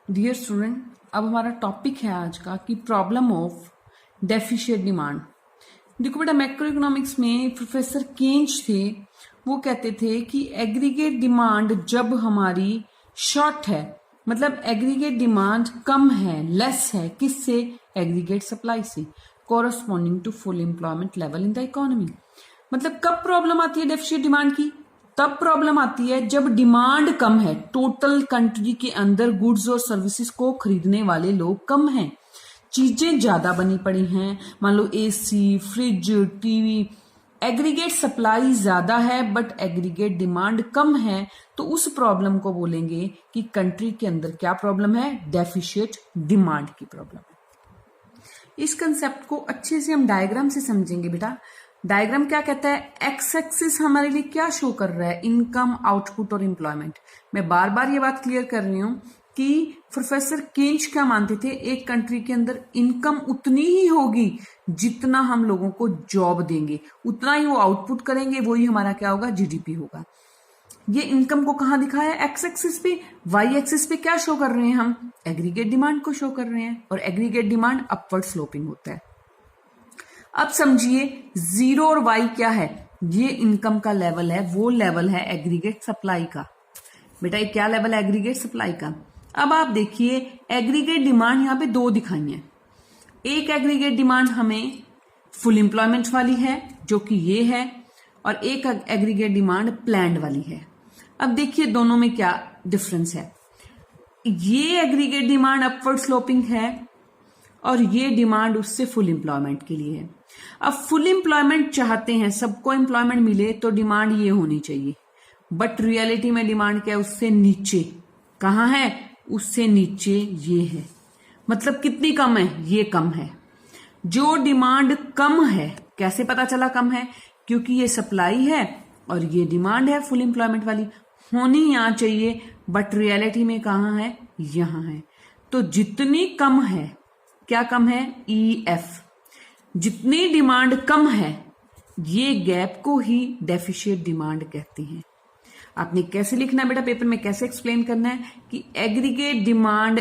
Dear student, अब हमारा topic है आज का कि प्रॉब्लम ऑफ डेफिशिएंट डिमांड। देखो बेटा, मैक्रो इकोनॉमिक्स में प्रोफेसर केंज थे, वो कहते थे कि एग्रीगेट डिमांड जब हमारी शॉर्ट है, मतलब एग्रीगेट डिमांड कम है, लेस है, किससे? एग्रीगेट सप्लाई से, corresponding to full employment level in the economy. मतलब कब प्रॉब्लम आती है डेफिशिएंट डिमांड की? तब प्रॉब्लम आती है जब डिमांड कम है, टोटल कंट्री के अंदर गुड्स और सर्विसेज को खरीदने वाले लोग कम हैं, चीजें ज्यादा बनी पड़ी हैं, मान लो AC, fridge, TV, aggregate supply ज्यादा है बट एग्रीगेट डिमांड कम है, तो उस प्रॉब्लम को बोलेंगे कि कंट्री के अंदर क्या प्रॉब्लम है? डेफिशिएंट डिमांड की प्रॉब्लम है। इस कंसेप्ट को अच्छे से हम डायग्राम से समझेंगे बेटा। डायग्राम क्या कहता है? एक्स एक्सिस हमारे लिए क्या शो कर रहा है? इनकम, आउटपुट और एम्प्लॉयमेंट। मैं बार बार ये बात क्लियर कर रही हूं कि प्रोफेसर केंज क्या मानते थे, एक कंट्री के अंदर इनकम उतनी ही होगी जितना हम लोगों को जॉब देंगे, उतना ही वो आउटपुट करेंगे, वही हमारा क्या होगा? जीडीपी होगा। ये इनकम को कहां दिखाया? एक्स एक्सिस पे। वाई एक्सिस पे क्या शो कर रहे हैं हम? एग्रीगेट डिमांड को शो कर रहे हैं, और एग्रीगेट डिमांड अपवर्ड स्लोपिंग होता है। अब समझिए, जीरो और वाई क्या है? ये इनकम का लेवल है, वो लेवल है एग्रीगेट सप्लाई का। बेटा ये क्या लेवल है? एग्रीगेट सप्लाई का। अब आप देखिए, एग्रीगेट डिमांड यहां पे दो दिखाई है। एक एग्रीगेट डिमांड हमें फुल एम्प्लॉयमेंट वाली है, जो कि ये है, और एक एग्रीगेट डिमांड प्लैंड वाली है। अब देखिए दोनों में क्या डिफरेंस है। ये एग्रीगेट डिमांड अपवर्ड स्लोपिंग है और ये डिमांड उससे फुल एम्प्लॉयमेंट के लिए है। अब फुल एम्प्लॉयमेंट चाहते हैं, सबको एम्प्लॉयमेंट मिले, तो डिमांड ये होनी चाहिए, बट रियलिटी में डिमांड क्या है? उससे नीचे। कहां है? उससे नीचे ये है। मतलब कितनी कम है? ये कम है। जो डिमांड कम है, कैसे पता चला कम है? क्योंकि ये सप्लाई है और ये डिमांड है फुल एम्प्लॉयमेंट वाली, होनी यहां चाहिए, बट रियलिटी में कहां है? यहां है। तो जितनी कम है, क्या कम है? EF। जितनी डिमांड कम है, ये गैप को ही डेफिशिएंट डिमांड कहते हैं। आपने कैसे लिखना है बेटा, पेपर में कैसे एक्सप्लेन करना है कि एग्रीगेट डिमांड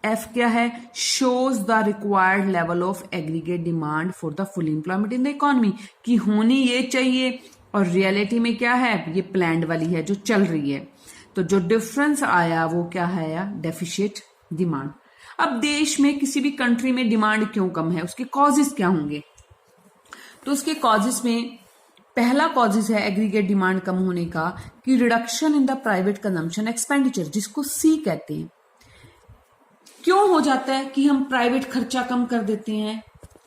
F क्या है? Shows the required level of aggregate demand for the full employment in the economy, कि होनी ये चाहिए, और रियलिटी में क्या है? ये प्लान्ड वाली है जो चल रही है। तो जो डिफरेंस आया वो क्या है? Deficient demand. अब देश में किसी भी कंट्री में डिमांड क्यों कम है, उसके कॉजेस क्या होंगे? तो उसके कॉजेस में पहला कॉजेस है एग्रीगेट डिमांड कम होने का कि reduction in the private consumption expenditure, जिसको C कहते हैं। क्यों हो जाता है कि हम प्राइवेट खर्चा कम कर देते हैं?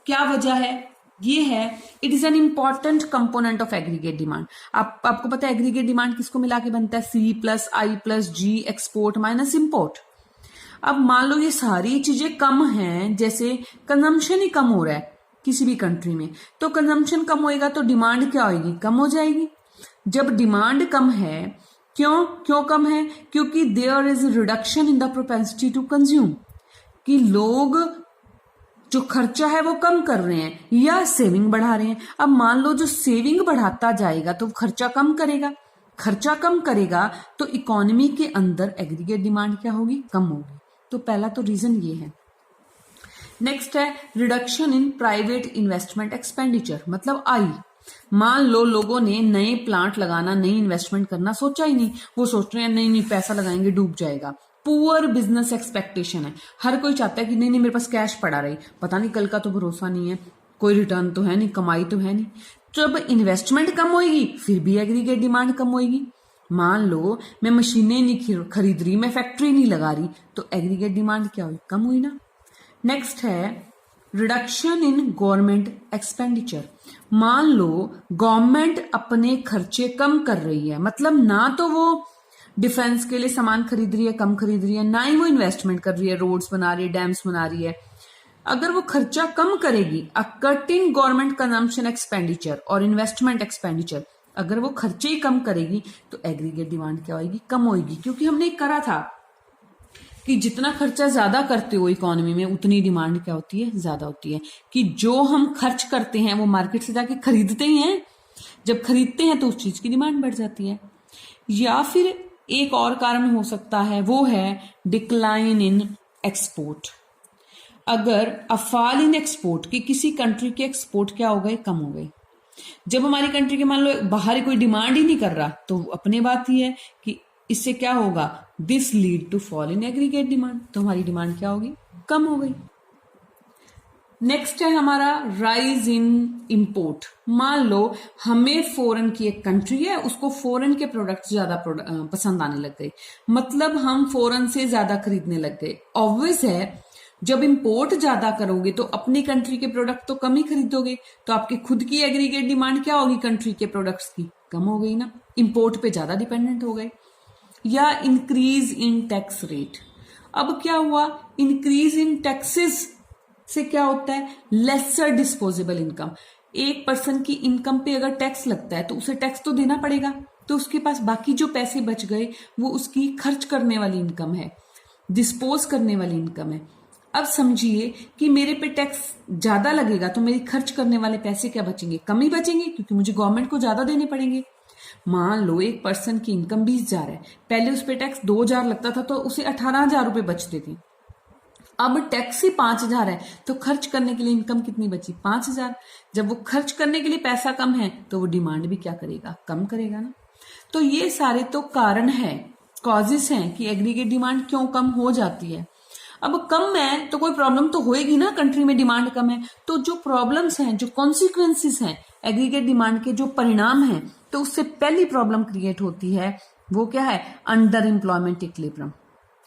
क्या वजह है? ये है, it is an important component of aggregate demand. आपको पता है एग्रीगेट डिमांड किसको मिला के बनता है? C+I+G, export minus import. अब मान लो ये सारी चीजें कम हैं, जैसे कंजम्पशन ही कम हो रहा है किसी भी कंट्री में, तो कंजम्पशन कम होएगा तो डिमांड क्या होगी? कम हो जाएगी। जब डिमांड कम है, क्यों कम है? क्योंकि there is reduction in the propensity to consume, कि लोग जो खर्चा है वो कम कर रहे हैं या सेविंग बढ़ा रहे हैं। अब मान लो जो सेविंग बढ़ाता जाएगा तो खर्चा कम करेगा, खर्चा कम करेगा तो इकोनॉमी के अंदर एग्रीगेट डिमांड क्या होगी? कम होगी। तो पहला तो रीजन ये है। नेक्स्ट है reduction in private investment expenditure, मतलब I। मान लो लोगों ने नए प्लांट लगाना, नई इन्वेस्टमेंट करना सोचा ही नहीं, वो सोच रहे हैं नहीं पैसा लगाएंगे डूब जाएगा। पुअर बिजनेस एक्सपेक्टेशन है, हर कोई चाहता है कि नहीं मेरे पास कैश पड़ा रही, पता नहीं कल का तो भरोसा नहीं है, कोई रिटर्न तो है नहीं, कमाई तो है नहीं। जब इन्वेस्टमेंट कम होगी फिर भी एग्रीगेट डिमांड कम होगी। मान लो मैं मशीनें नहीं खरीद रही, मैं फैक्ट्री नहीं लगा रही, तो एग्रीगेट डिमांड क्या हुई? कम हुई ना। नेक्स्ट है रिडक्शन इन गवर्नमेंट एक्सपेंडिचर। मान लो गवर्नमेंट अपने खर्चे कम कर रही है, मतलब ना तो वो डिफेंस के लिए सामान खरीद रही है, कम खरीद रही है, ना ही वो इन्वेस्टमेंट कर रही है, रोड्स बना रही है, डैम्स बना रही है। अगर वो खर्चा कम करेगी, अ cut in government consumption expenditure और इन्वेस्टमेंट एक्सपेंडिचर, अगर वो खर्चे ही कम करेगी तो एग्रीगेट डिमांड क्या होगी? कम होगी। क्योंकि हमने करा था कि जितना खर्चा ज्यादा करते हो इकोनॉमी में, उतनी डिमांड क्या होती है? ज्यादा होती है। कि जो हम खर्च करते हैं वो मार्केट से जाके खरीदते ही हैं, जब खरीदते हैं तो उस चीज की डिमांड बढ़ जाती है। या फिर एक और कारण हो सकता है, वो है डिक्लाइन इन एक्सपोर्ट। अगर अफॉल इन एक्सपोर्ट कि किसी कंट्री के एक्सपोर्ट क्या हो गए, कम हो गए। जब हमारी कंट्री के मान लो बाहर कोई डिमांड ही नहीं कर रहा, तो अपने बात ही है कि इससे क्या होगा, this lead to fall in aggregate demand, तो हमारी डिमांड क्या होगी, कम हो गई। नेक्स्ट है हमारा राइज इन इंपोर्ट। मान लो हमें फॉरेन की एक कंट्री है, उसको फॉरेन के प्रोडक्ट्स ज्यादा पसंद आने लग गए, मतलब हम फॉरेन से ज्यादा खरीदने लग गए। ऑब्वियस है जब इंपोर्ट ज्यादा करोगे तो अपनी कंट्री के प्रोडक्ट तो कम ही खरीदोगे, तो आपकी खुद की एग्रीगेट डिमांड क्या होगी, कंट्री के प्रोडक्ट्स की कम हो गई ना, इंपोर्ट पे ज्यादा डिपेंडेंट हो गए। या इंक्रीज इन टैक्स रेट। अब क्या हुआ, इंक्रीज इन टैक्सेस से क्या होता है, लेसर डिस्पोजेबल इनकम। एक पर्सन की इनकम पे अगर टैक्स लगता है तो उसे टैक्स तो देना पड़ेगा, तो उसके पास बाकी जो पैसे बच गए वो उसकी खर्च करने वाली इनकम है, डिस्पोज करने वाली इनकम है। अब समझिए कि मेरे पे टैक्स ज्यादा लगेगा तो मेरी खर्च करने वाले पैसे क्या बचेंगे, कम ही बचेंगे, क्योंकि मुझे गवर्नमेंट को ज्यादा देने पड़ेंगे। मान लो एक पर्सन की इनकम 20,000 है, पहले उस पे टैक्स 2,000 लगता था तो उसे 18,000 रुपए बचते थे। अब टैक्स ही 5,000 है, तो खर्च करने के लिए इनकम कितनी बची, 5,000। जब वो खर्च करने के लिए पैसा कम है तो वो डिमांड भी क्या करेगा, कम करेगा ना। तो ये सारे तो कारण है, कॉजेस हैं कि एग्रीगेट डिमांड क्यों कम हो जाती है। अब कम है तो कोई प्रॉब्लम तो होएगी ना, कंट्री में डिमांड कम है तो जो प्रॉब्लम्स हैं, जो कॉन्सिक्वेंसेस हैं एग्रीगेट डिमांड के, जो परिणाम हैं, तो उससे पहली प्रॉब्लम क्रिएट होती है, वो क्या है, अंडर एम्प्लॉयमेंट इक्विलिब्रियम।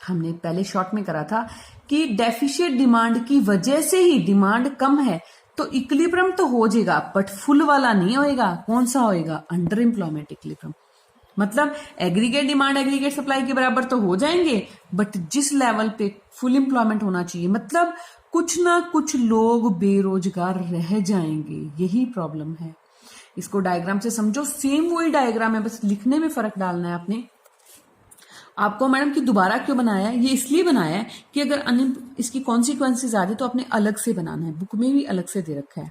हमने पहले शॉर्ट में करा था कि डेफिशिएट डिमांड की वजह से ही डिमांड कम है तो इक्विलिब्रियम तो हो जाएगा, बट फुल वाला नहीं होएगा। कौन सा होएगा, अंडर एम्प्लॉयमेंट इक्विलिब्रियम। मतलब एग्रीगेट डिमांड एग्रीगेट सप्लाई के बराबर तो हो जाएंगे, बट जिस लेवल पे फुल एम्प्लॉयमेंट होना चाहिए, मतलब कुछ ना कुछ लोग बेरोजगार रह जाएंगे, यही प्रॉब्लम है। इसको डायग्राम से समझो, सेम वही डायग्राम है, बस लिखने में फर्क डालना है आपने। आपको मैडम की दोबारा क्यों बनाया है, ये इसलिए बनाया है कि अगर इसकी कॉन्सिक्वेंसेज आ जाए तो आपने अलग से बनाना है, बुक में भी अलग से दे रखा है।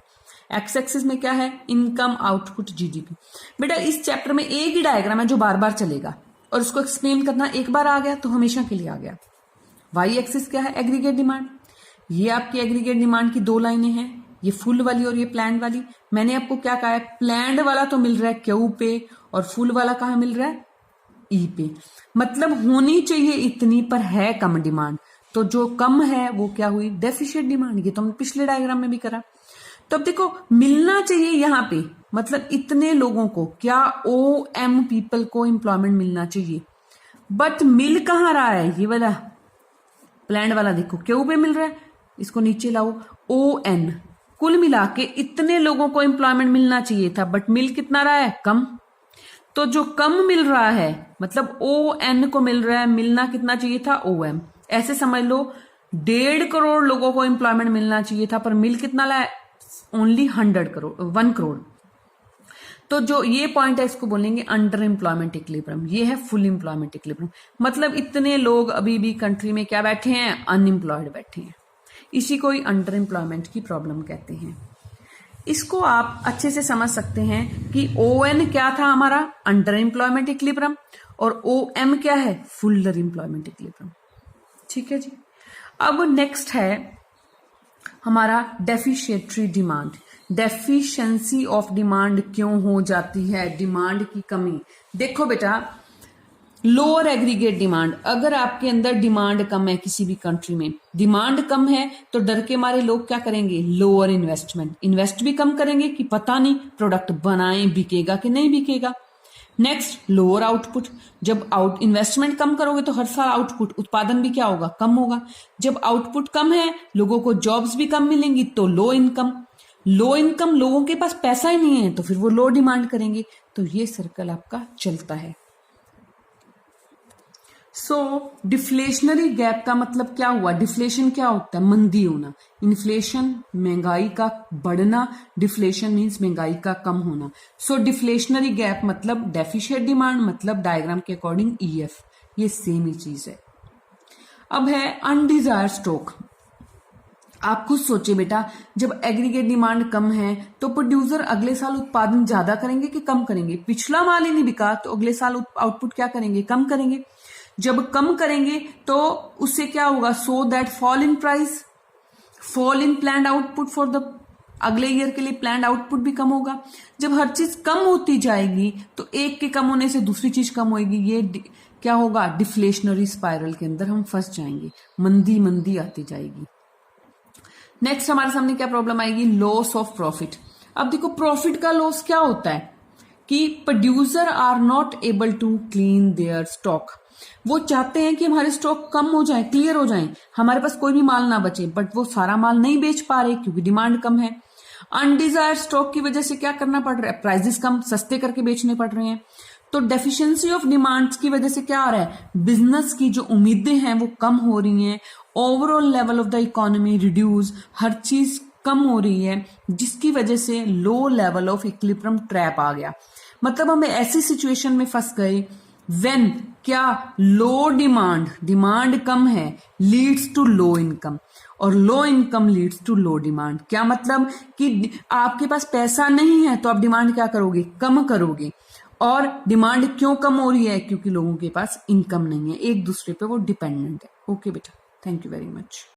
एक्स एक्सिस में क्या है, इनकम आउटपुट जीडीपी। बेटा इस चैप्टर में एक ही डायग्राम है जो बार बार चलेगा, और उसको एक्सप्लेन करना एक बार आ गया तो हमेशा के लिए आ गया। वाई एक्सिस क्या है, एग्रीगेट डिमांड। ये आपकी एग्रीगेट डिमांड की 2 लाइनें हैं, ये फुल वाली और ये प्लैंड वाली। मैंने आपको क्या कहा है, प्लैंड वाला तो मिल रहा है क्यू पे और फुल वाला कहां मिल रहा है, ई पे। मतलब होनी चाहिए इतनी पर है कम डिमांड, तो जो कम है वो क्या हुई, डेफिशिएट डिमांड। ये तो हमने पिछले डायग्राम में भी करा। तो अब देखो मिलना चाहिए यहां पे, मतलब इतने लोगों को, क्या ओ एम पीपल को एम्प्लॉयमेंट मिलना चाहिए, बट मिल कहां रहा है, ये वाला प्लैंड वाला देखो क्यों पे मिल रहा है, इसको नीचे लाओ, ओ एन। कुल मिला के इतने लोगों को एम्प्लॉयमेंट मिलना चाहिए था, बट मिल कितना रहा है, कम। तो जो कम मिल रहा है मतलब ओ एन को मिल रहा है, मिलना कितना चाहिए था, ओ एम। ऐसे समझ लो 1.5 करोड़ लोगों को एम्प्लॉयमेंट मिलना चाहिए था, पर मिल कितना लाया, ओनली 1 करोड़। तो जो ये पॉइंट है इसको बोलेंगे अंडर एम्प्लॉयमेंट इक्विलिब्रियम। ये है फुल एम्प्लॉयमेंट इक्विलिब्रियम, मतलब इतने लोग अभी भी कंट्री में क्या बैठे हैं, अनएम्प्लॉयड बैठे हैं। इसी को ही अंडर एम्प्लॉयमेंट की प्रॉब्लम कहते हैं। इसको आप अच्छे से समझ सकते हैं कि ओ एन क्या था हमारा, अंडर एम्प्लॉयमेंट इक्विलिब्रियम, और ओ एम क्या है, फुल एम्प्लॉयमेंट इक्विलिब्रियम। ठीक है जी। अब नेक्स्ट है हमारा डेफिशिएटरी डिमांड। डेफिशिएंसी ऑफ डिमांड क्यों हो जाती है, डिमांड की कमी। देखो बेटा, लोअर एग्रीगेट डिमांड, अगर आपके अंदर डिमांड कम है, किसी भी कंट्री में डिमांड कम है, तो डर के मारे लोग क्या करेंगे, लोअर इन्वेस्टमेंट, इन्वेस्ट भी कम करेंगे कि पता नहीं प्रोडक्ट बनाएं बिकेगा कि नहीं बिकेगा। नेक्स्ट लोअर आउटपुट, जब इन्वेस्टमेंट कम करोगे तो हर साल आउटपुट, उत्पादन भी क्या होगा, कम होगा। जब आउटपुट कम है, लोगों को जॉब्स भी कम मिलेंगी, तो लो इनकम लोगों के पास पैसा ही नहीं है, तो फिर वो लो डिमांड करेंगे। तो ये सर्कल आपका चलता है। सो डिफ्लेशनरी गैप का मतलब क्या हुआ, डिफ्लेशन क्या होता है, मंदी होना। इन्फ्लेशन महंगाई का बढ़ना, डिफ्लेशन मीन्स महंगाई का कम होना। सो डिफ्लेशनरी गैप मतलब डेफिशिएट डिमांड, मतलब डायग्राम के अकॉर्डिंग ईएफ, ये सेम ही चीज है। अब है अनडिजायर्ड स्टॉक। आप खुद सोचिए बेटा, जब एग्रीगेट डिमांड कम है तो प्रोड्यूसर अगले साल उत्पादन ज्यादा करेंगे कि कम करेंगे? पिछला माल ही नहीं बिका तो अगले साल आउटपुट क्या करेंगे? कम करेंगे। जब कम करेंगे तो उससे क्या होगा? So that fall in price, fall in planned output for the अगले ईयर के लिए प्लान्ड आउटपुट भी कम होगा। जब हर चीज कम होती जाएगी तो एक के कम होने से दूसरी चीज कम होगी। ये क्या होगा? डिफ्लेशनरी स्पाइरल के अंदर हम फंस जाएंगे, मंदी मंदी आती जाएगी। नेक्स्ट हमारे सामने क्या प्रॉब्लम आएगी? Loss of profit. अब देखो, प्रॉफिट का लॉस क्या होता है कि producer are not able to clean their stock. वो चाहते हैं कि हमारे स्टॉक कम हो जाए, क्लियर हो जाए, हमारे पास कोई भी माल ना बचे, बट वो सारा माल नहीं बेच पा रहे क्योंकि डिमांड कम है। अनडिजायर्ड स्टॉक की वजह से क्या करना पड़ रहा है? प्राइसेस कम सस्ते करके बेचने पड़ रहे हैं। तो डेफिशिएंसी ऑफ डिमांड्स की वजह से क्या आ रहा है? बिजनेस की जो उम्मीदें हैं वो कम हो रही हैं। Overall level of the economy reduce, हर चीज कम हो रही है, जिसकी वजह से low level of equilibrium trap आ गया। मतलब हम ऐसी सिचुएशन में फंस गए व्हेन क्या? लो डिमांड, डिमांड कम है, लीड्स टू लो इनकम, और low income leads to low demand. क्या मतलब कि आपके पास पैसा नहीं है तो आप डिमांड क्या करोगे? कम करोगे। और डिमांड क्यों कम हो रही है? क्योंकि लोगों के पास इनकम नहीं है, एक दूसरे पे वो डिपेंडेंट है। ओके बेटा, थैंक यू वेरी मच।